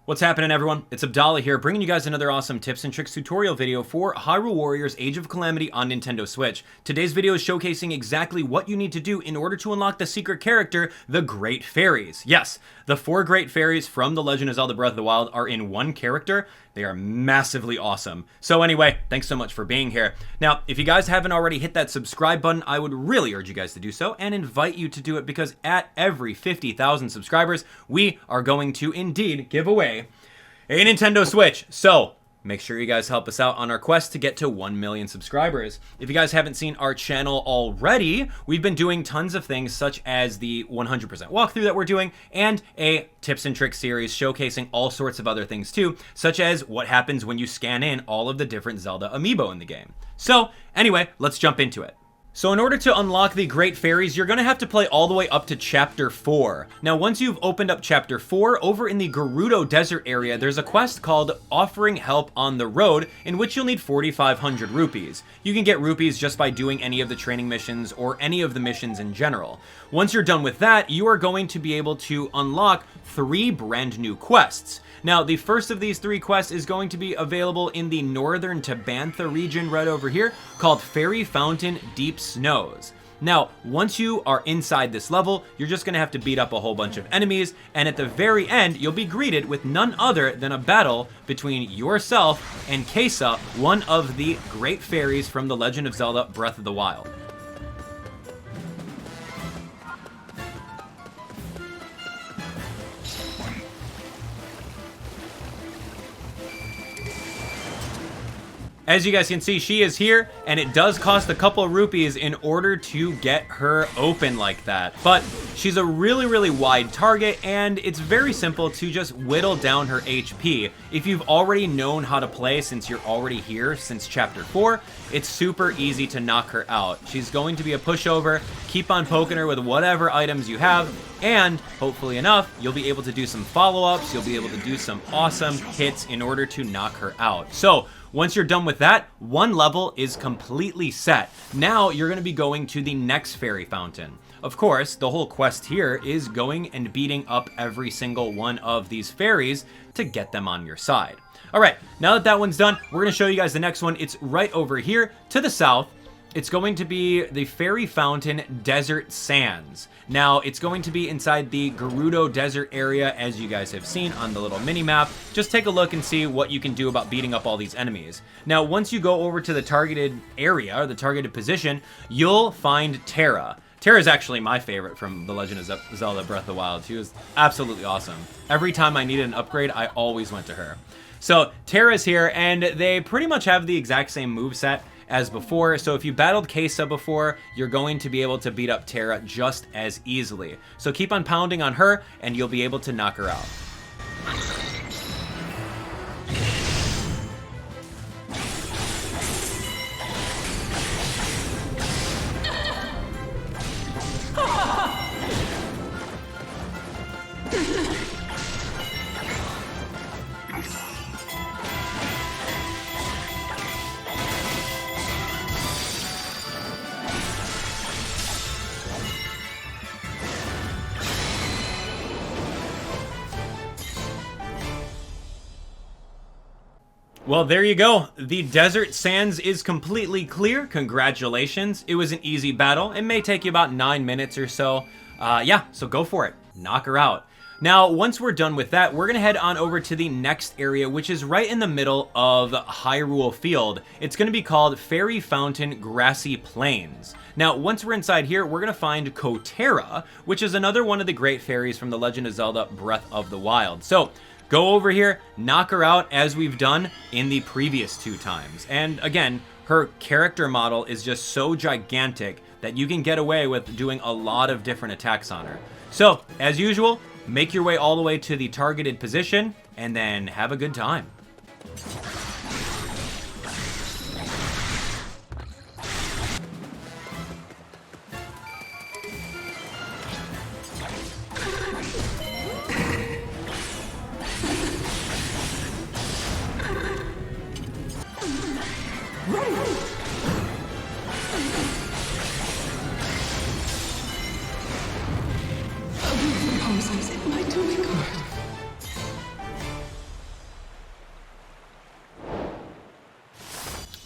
What's happening, everyone? It's Abdallah here, bringing you guys another awesome tips and tricks tutorial video for Hyrule Warriors Age of Calamity on Nintendo Switch. Today's video is showcasing exactly what you need to do in order to unlock the secret character, the Great Fairies. Yes, the 4 Great Fairies from The Legend of Zelda Breath of the Wild are in one character. They are massively awesome. So anyway, thanks so much for being here. Now, if you guys haven't already hit that subscribe button, I would really urge you guys to do so and invite you to do it because at every 50,000 subscribers, we are going to indeed give away a Nintendo Switch. So make sure you guys help us out on our quest to get to 1 million subscribers. If you guys haven't seen our channel already, we've been doing tons of things such as the 100% walkthrough that we're doing and a tips and tricks series showcasing all sorts of other things too, such as what happens when you scan in all of the different Zelda amiibo in the game. So anyway, let's jump into it. So in order to unlock the Great Fairies, you're going to have to play all the way up to Chapter 4. Now, once you've opened up Chapter 4, over in the Gerudo Desert area, there's a quest called Offering Help on the Road, in which you'll need 4,500 rupees. You can get rupees just by doing any of the training missions or any of the missions in general. Once you're done with that, you are going to be able to unlock 3 brand new quests. Now, the first of these 3 quests is going to be available in the northern Tabantha region right over here, called Fairy Fountain Deep Snows. Now, once you are inside this level, you're just going to have to beat up a whole bunch of enemies, and at the very end, you'll be greeted with none other than a battle between yourself and Kaysa, one of the Great Fairies from The Legend of Zelda Breath of the Wild. As you guys can see, she is here, and it does cost a couple of rupees in order to get her open like that. But she's a really wide target, and it's very simple to just whittle down her HP. If you've already known how to play since you're already here since Chapter 4, it's super easy to knock her out. She's going to be a pushover. Keep on poking her with whatever items you have, and hopefully enough, you'll be able to do some follow-ups. You'll be able to do some awesome hits in order to knock her out. So once you're done with that, one level is completely set. Now you're going to be going to the next fairy fountain. Of course, the whole quest here is going and beating up every single one of these fairies to get them on your side. All right, now that that one's done, we're going to show you guys the next one. It's right over here to the south. It's going to be the Fairy Fountain Desert Sands. Now, it's going to be inside the Gerudo Desert area, as you guys have seen on the little mini-map. Just take a look and see what you can do about beating up all these enemies. Now, once you go over to the targeted area, or the targeted position, you'll find Tera. Tera is actually my favorite from The Legend of Zelda Breath of the Wild. She was absolutely awesome. Every time I needed an upgrade, I always went to her. So, Tera's here, and they pretty much have the exact same moveset as before. So if you battled Kaysa before, you're going to be able to beat up Tera just as easily. So keep on pounding on her, and you'll be able to knock her out. Well, there you go. The Desert Sands is completely clear. Congratulations. It was an easy battle. It may take you about 9 minutes or so. Yeah, so go for it. Knock her out. Now, once we're done with that, we're going to head on over to the next area, which is right in the middle of Hyrule Field. It's going to be called Fairy Fountain Grassy Plains. Now, once we're inside here, we're going to find Cotera, which is another one of the Great Fairies from The Legend of Zelda Breath of the Wild. So go over here, knock her out as we've done in the previous 2 times. And again, her character model is just so gigantic that you can get away with doing a lot of different attacks on her. So, as usual, make your way all the way to the targeted position, and then have a good time.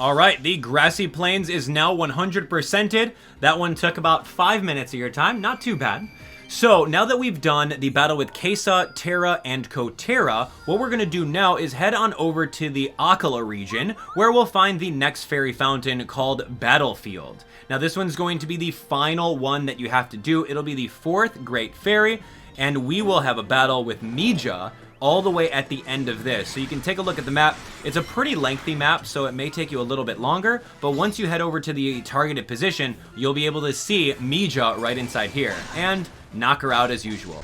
All right, the Grassy Plains is now 100%ed. That one took about 5 minutes of your time, not too bad. So now that we've done the battle with Kaysa, Tera, and Cotera, what we're gonna do now is head on over to the Abdallah region, where we'll find the next fairy fountain called Battlefield. Now this one's going to be the final one that you have to do. It'll be the 4th Great Fairy, and we will have a battle with Mija all the way at the end of this. So you can take a look at the map. It's a pretty lengthy map, so it may take you a little bit longer, but once you head over to the targeted position, you'll be able to see Mija right inside here, and knock her out as usual.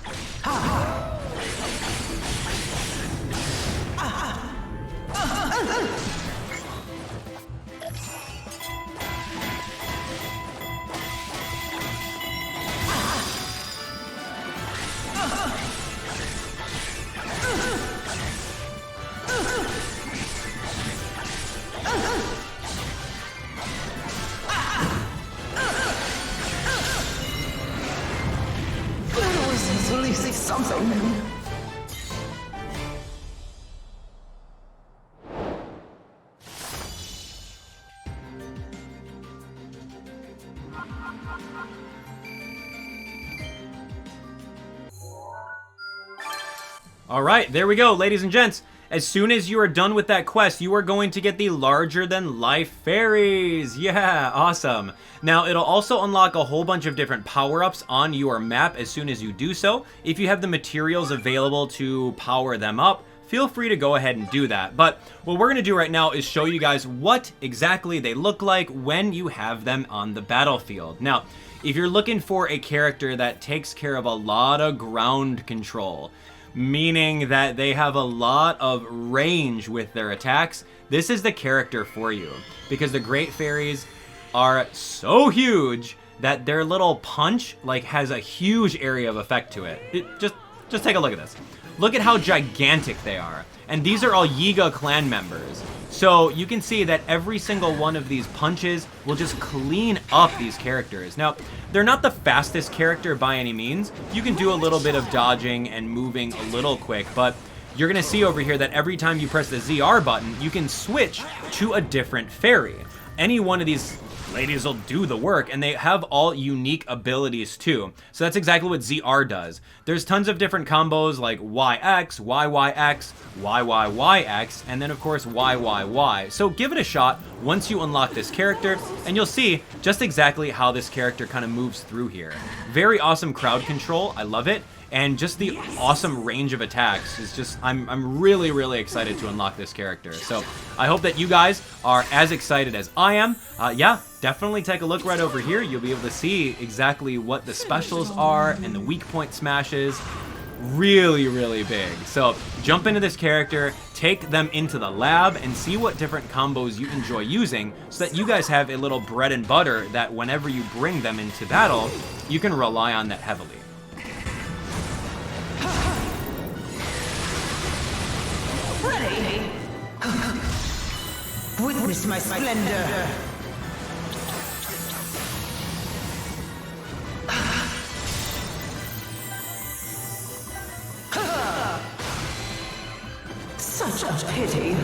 Something. All right, there we go, ladies and gents. As soon as you are done with that quest, you are going to get the larger-than-life fairies. Yeah, awesome. Now, it'll also unlock a whole bunch of different power-ups on your map as soon as you do so. If you have the materials available to power them up, feel free to go ahead and do that. But what we're going to do right now is show you guys what exactly they look like when you have them on the battlefield. Now, if you're looking for a character that takes care of a lot of ground control, meaning that they have a lot of range with their attacks, this is the character for you. Because the Great Fairies are so huge that their little punch has a huge area of effect to it. Just take a look at this. Look at how gigantic they are. And these are all Yiga clan members. So you can see that every single one of these punches will just clean up these characters. Now, they're not the fastest character by any means. You can do a little bit of dodging and moving a little quick, but you're gonna see over here that every time you press the ZR button, you can switch to a different fairy. Any one of these ladies will do the work, and they have all unique abilities too. So that's exactly what ZR does. There's tons of different combos like YX, YYX, YYYX, and then of course YYY. So give it a shot once you unlock this character, and you'll see just exactly how this character kind of moves through here. Very awesome crowd control, I love it. And just the awesome range of attacks is just, I'm really, really excited to unlock this character. So I hope that you guys are as excited as I am. Yeah, definitely take a look right over here. You'll be able to see exactly what the specials are and the weak point smashes. Really, really big. So jump into this character, take them into the lab, and see what different combos you enjoy using so that you guys have a little bread and butter that whenever you bring them into battle, you can rely on that heavily. Ready? Witness my splendor. Such a pity.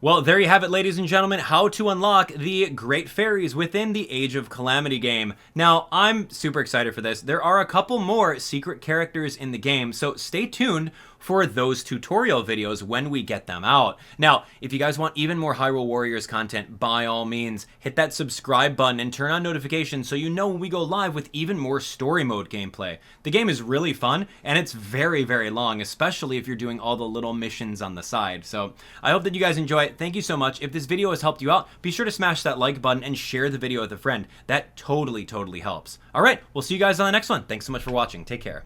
Well, there you have it, ladies and gentlemen, how to unlock the Great Fairies within the Age of Calamity game. Now, I'm super excited for this. There are a couple more secret characters in the game, so stay tuned for those tutorial videos when we get them out. Now, if you guys want even more Hyrule Warriors content, by all means, hit that subscribe button and turn on notifications so you know when we go live with even more story mode gameplay. The game is really fun, and it's very, very long, especially if you're doing all the little missions on the side. So I hope that you guys enjoy it. Thank you so much. If this video has helped you out, be sure to smash that like button and share the video with a friend. That totally, totally helps. All right, we'll see you guys on the next one. Thanks so much for watching. Take care.